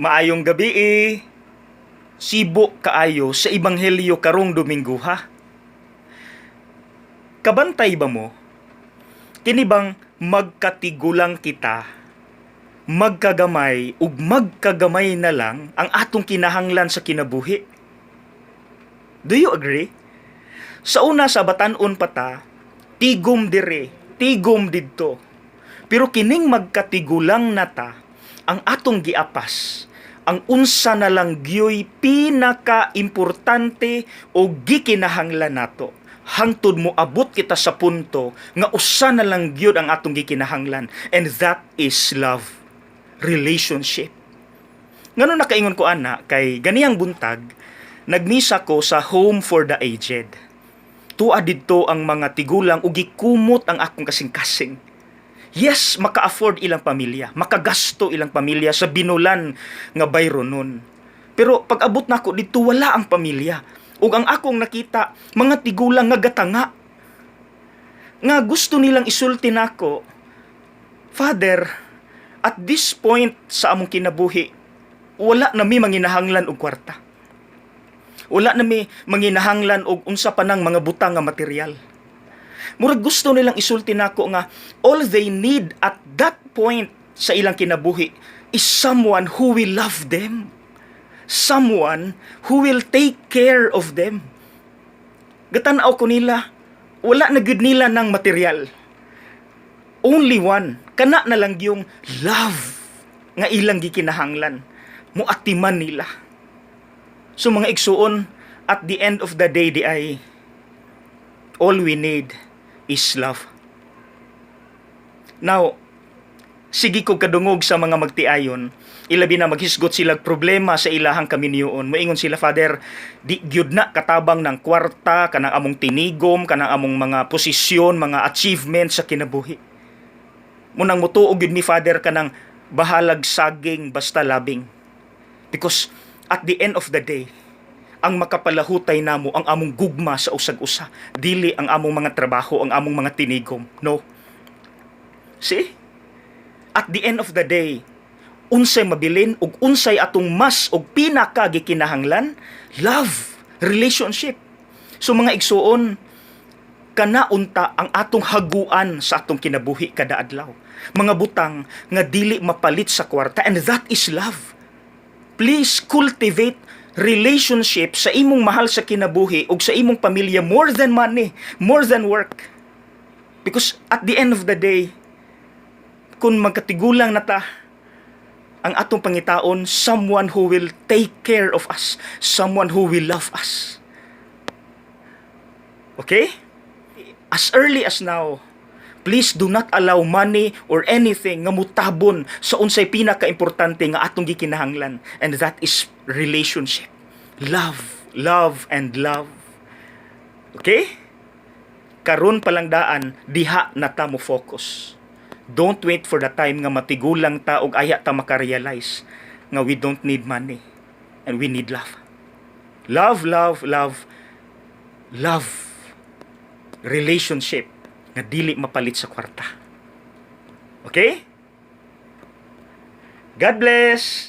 Maayong gabi Sibo kaayo sa Ebanghelyo karong Domingo ha. Kabantay ba mo? Kini bang magkatigulang kita, magkagamay ug magkagamay na lang ang atong kinahanglan sa kinabuhi? Do you agree? Sa una sa batan-on pata, tigom dire, tigom didto. Pero kining magkatigulang nata, ang atong giapas, ang unsa na lang gyoy pinaka-importante o gikinahanglan nato. Hangtod mo abot kita sa punto nga usa na lang gyud ang atong gikinahanglan, and that is love, relationship. Ngano nakaingon ko ana kay ganiyang buntag nagmisa ko sa Home for the Aged. Tuwa didto ang mga tigulang ug gikumot ang akong kasing-kasing. Yes, maka-afford ilang pamilya, makagasto ilang pamilya sa binulan nga bayro nun. Pero pag abot nako dito wala ang pamilya. Ug ang akong nakita, mga tigulang nga gatanga. Nga gusto nilang isulti nako, Father, at this point sa among kinabuhi, wala na mi manginahanglan og kwarta. Wala na mi manginahanglan og unsa pa nang mga butang nga material. Murag gusto nilang isulti nako nga all they need at that point sa ilang kinabuhi is someone who will love them. Someone who will take care of them. Gatanaw ko nila, wala na gud nila ng material. Only one, kana na lang yung love nga ilang gikinahanglan. Muatiman nila. So mga igsuon, at the end of the day, all we need is love. Now, sige ko kadungog sa mga magtiayon, ilabi na maghisgot sila problema sa ilahang kaminyoon. Moingon sila, Father, di gyud na katabang ng kwarta, kanang among tinigom, kanang among mga posisyon, mga achievements sa kinabuhi. Munang mutuog yun ni Father kanang bahalag saging basta labing. Because at the end of the day, ang makapalahutay namo ang among gugma sa usag-usa, dili ang among mga trabaho, ang among mga tinigom. No. See? At the end of the day, unsay mabilin ug unsay atong mas og pinaka gikinahanglan? Love, relationship. So mga igsuon, kana unta ang atong haguan sa atong kinabuhi kada adlaw. Mga butang nga dili mapalit sa kwarta, and that is love. Please cultivate relationship sa imong mahal sa kinabuhi ug sa imong pamilya more than money, more than work. Because at the end of the day, kung magkatigulang na ta, ang atong pangitaon, someone who will take care of us, someone who will love us. Okay? As early as now, please do not allow money or anything nga mutabon sa unsay pinaka-importante nga atong gikinahanglan, and that is relationship. Love, love, and love. Okay? Karon palang daan, diha na ta mo focus. Don't wait for the time nga matigulang ta og aya ta makarealize nga we don't need money and we need love. Love, love, love, love. Relationship nga dili mapalit sa kwarta. Okay? God bless!